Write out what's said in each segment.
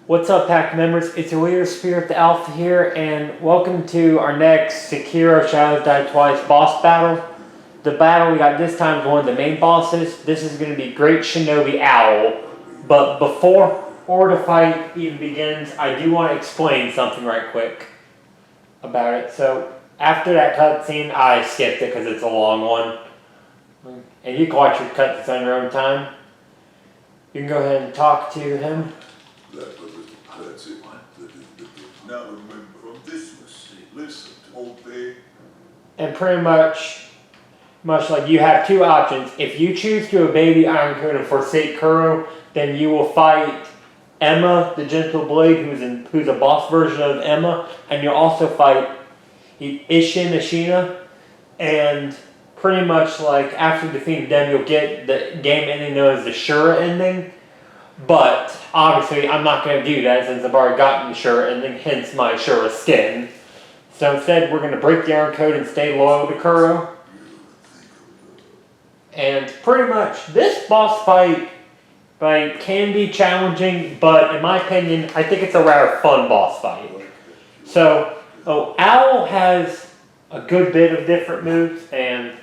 What's up, Pack members? It's your leader, Spirit the Alpha here, and welcome to our next Sekiro Shadows Die Twice boss battle. The battle we got this time is one of the main bosses. This is going to be Great Shinobi Owl. But before the fight even begins, I do want to explain something right quick about it. So, after that cutscene, I skipped it because it's a long one. And you can watch your cutscenes on your own time. You can go ahead and talk to him. That's it. Now remember, from this mistake, listen, obey. And pretty much like you have two options. If you choose to obey the Iron Code and forsake Kuro, then you will fight Emma, the Gentle Blade, who's a boss version of Emma, and you'll also fight Ishina, and pretty much like after defeating them, you'll get the game ending known as the Shura ending. But obviously, I'm not going to do that since I've already gotten the Shura ending, hence my Shura skin. So instead, we're going to break the Iron Code and stay loyal to Kuro. And pretty much, this boss fight can be challenging, but in my opinion, I think it's a rather fun boss fight. So, Owl has a good bit of different moves, and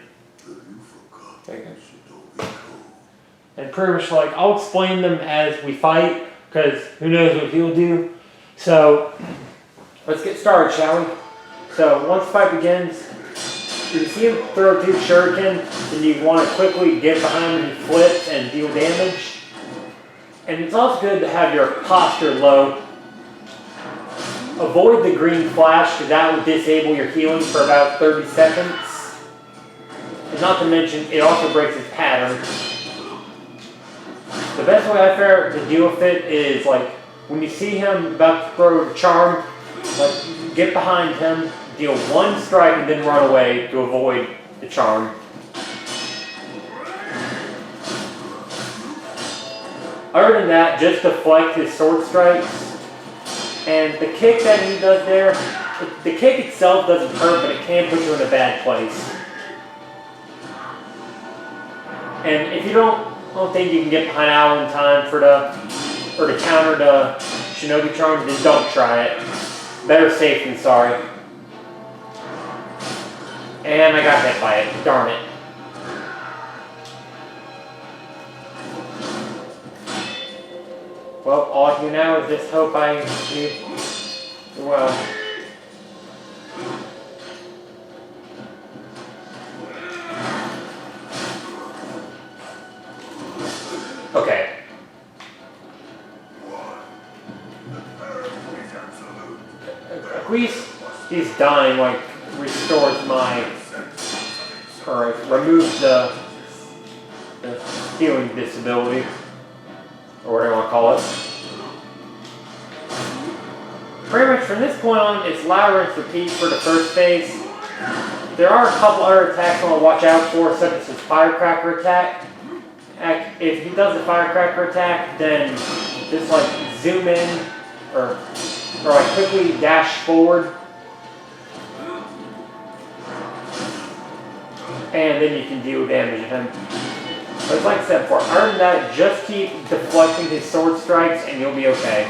pretty much like, I'll explain them as we fight, because who knows what he'll do. So, let's get started, shall we? So, once the fight begins, you can see him throw two shuriken, and you want to quickly get behind him and flip and deal damage. And it's also good to have your posture low. Avoid the green flash, because that will disable your healing for about 30 seconds. And not to mention, it also breaks his pattern. The best way I found to deal with it is like when you see him about to throw a charm, like get behind him, deal one strike, and then run away to avoid the charm. Other than that, just deflect his sword strikes. And the kick that he does there, the kick itself doesn't hurt, but it can put you in a bad place. And if you don't think you can get behind Owl in time to counter the Shinobi charm, then don't try it. Better safe than sorry. And I got hit by it. Darn it. Well, all I can do now is just hope I do well. Okay. At least he's dying, like, restores my, or removes the healing disability, or whatever I want to call it. Pretty much from this point on, it's ladder and repeat for the first phase. There are a couple other attacks I want to watch out for, such as his firecracker attack. If he does a firecracker attack, then just like zoom in or like quickly dash forward, and then you can deal damage to him. But it's like I said before, other than that, just keep deflecting his sword strikes and you'll be okay.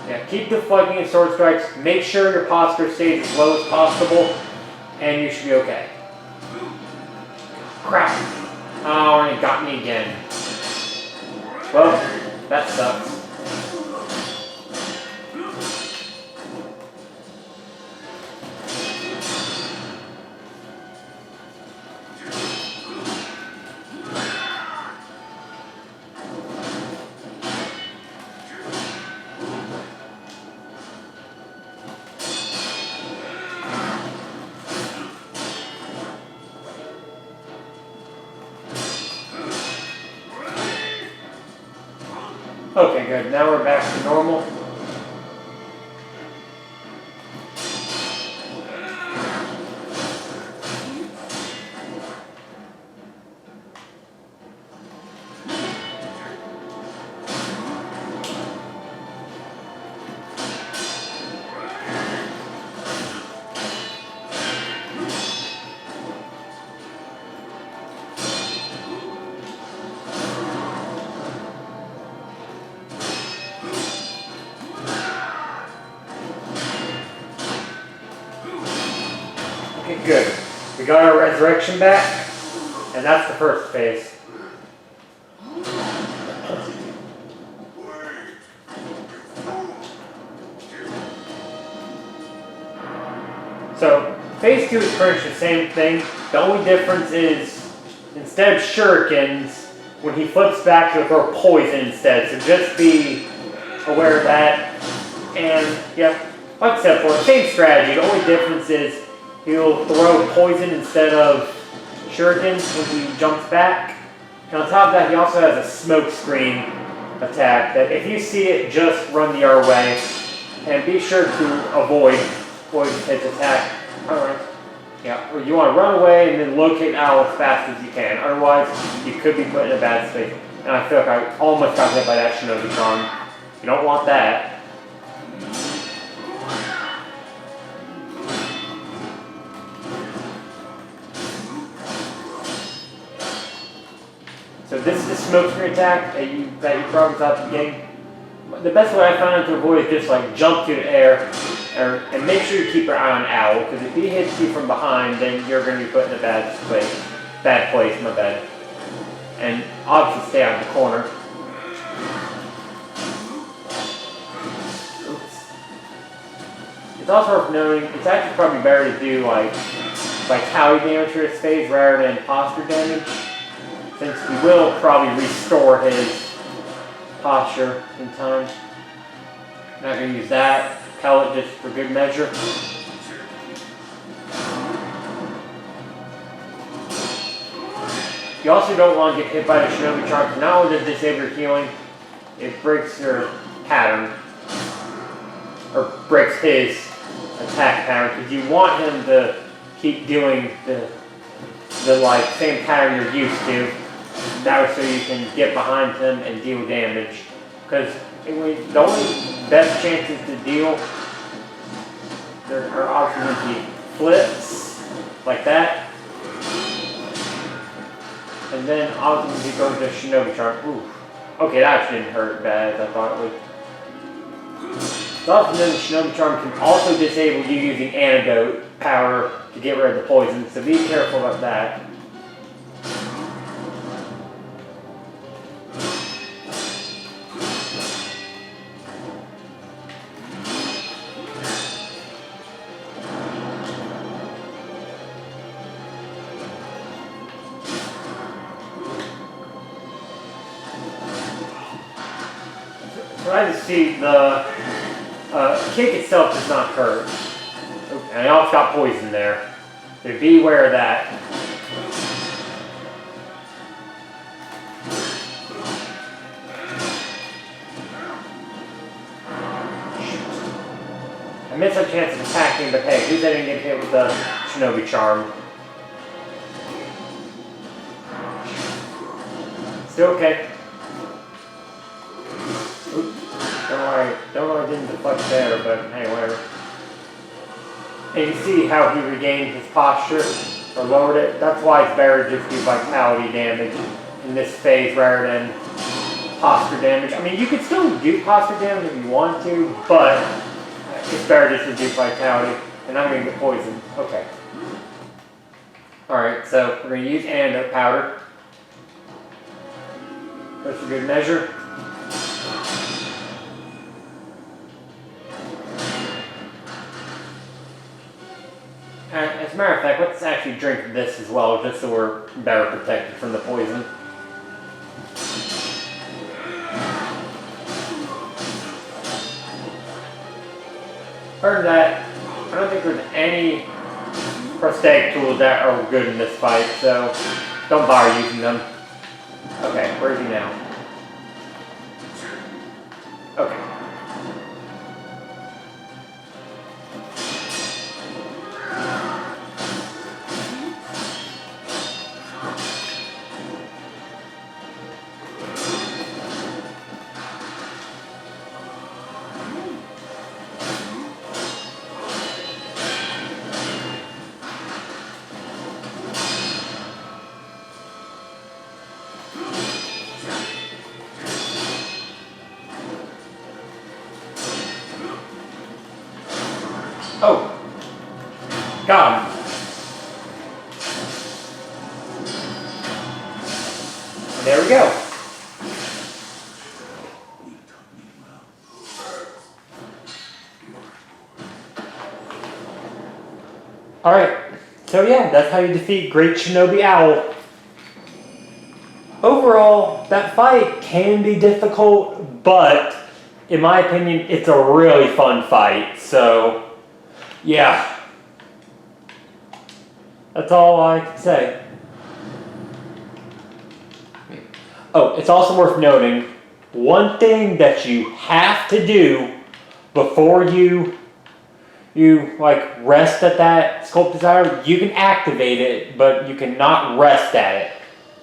Yeah, keep deflecting his sword strikes, make sure your posture stays as low as possible, and you should be okay. Crap. Oh, and it got me again. Well, that sucks. Okay, good. Now we're back to normal. good. We got our resurrection back, and that's the first phase. So, phase 2 is pretty much the same thing. The only difference is, instead of shurikens, when he flips back, he'll throw poison instead. So just be aware of that. And, yeah, like I said before, same strategy. The only difference is he'll throw poison instead of shurikens when he jumps back. And on top of that, he also has a smoke screen attack that if you see it, just run the other way. And be sure to avoid his attack. Alright. Yeah, or you want to run away and then locate Owl as fast as you can. Otherwise, you could be put in a bad space. And I feel like I almost got hit by that Shinobi charm. You don't want that. So this is the smoke screen attack that you probably thought at the beginning. The best way I found to avoid is just like jump to the air and make sure you keep your eye on Owl, because if he hits you from behind, then you're going to be put in a bad place, my bad. And obviously stay out of the corner. Oops. It's also worth noting, it's actually probably better to do like vitality damage for this phase rather than posture damage, since we will probably restore his posture in time. I'm not going to use that. Pellet just for good measure. You also don't want to get hit by the Shinobi charm. Not only does it disable your healing, it breaks your pattern. Or breaks his attack pattern, because you want him to keep doing the like same pattern you're used to. That way so you can get behind him and deal damage. Because the only best chances to deal, there are obviously going to be flips, like that. And then obviously going to Shinobi charm. Ooh. Okay, that actually didn't hurt bad as I thought it would. So often then the Shinobi charm can also disable you using antidote power to get rid of the poison, so be careful about that. So I just see the kick itself does not hurt. And I also got poison there. So be aware of that. I missed a chance of attacking, but hey, at least I didn't get hit with the Shinobi charm. Still okay. Don't worry, I didn't deflect there, but hey, whatever. And you can see how he regained his posture, or lowered it. That's why it's better to just do vitality damage in this phase rather than posture damage. I mean, you could still do posture damage if you want to, but it's better just to do vitality. And I'm going to get poisoned. Okay. Alright, so we're going to use antidote powder. That's a good measure. As a matter of fact, let's actually drink this as well, just so we're better protected from the poison. Other than that, I don't think there's any prosthetic tools that are good in this fight, so don't bother using them. Okay, where is he now? Okay. Oh, got him. go. Alright, so yeah, that's how you defeat Great Shinobi Owl. Overall, that fight can be difficult, but in my opinion, it's a really fun fight. So, yeah. That's all I can say. Oh, it's also worth noting, one thing that you have to do before you like rest at that Sculpt Desire, you can activate it, but you cannot rest at it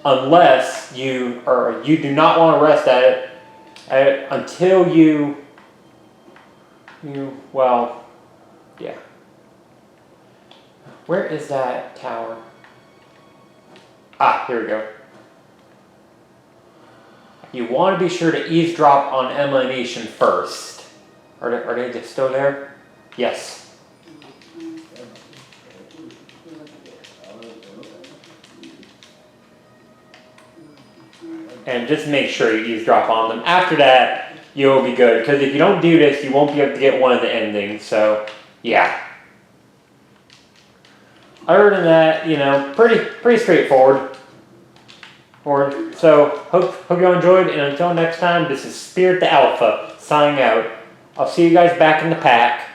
unless you do not want to rest at it until well, yeah. Where is that tower? Ah, here we go. You want to be sure to eavesdrop on Emma and Ishan first. Are they just still there? Yes. And just make sure you eavesdrop on them. After that, you'll be good. Because if you don't do this, you won't be able to get one of the endings. So, yeah. Other than that, pretty straightforward. So, hope you all enjoyed. And until next time, this is Spirit the Alpha, signing out. I'll see you guys back in the pack.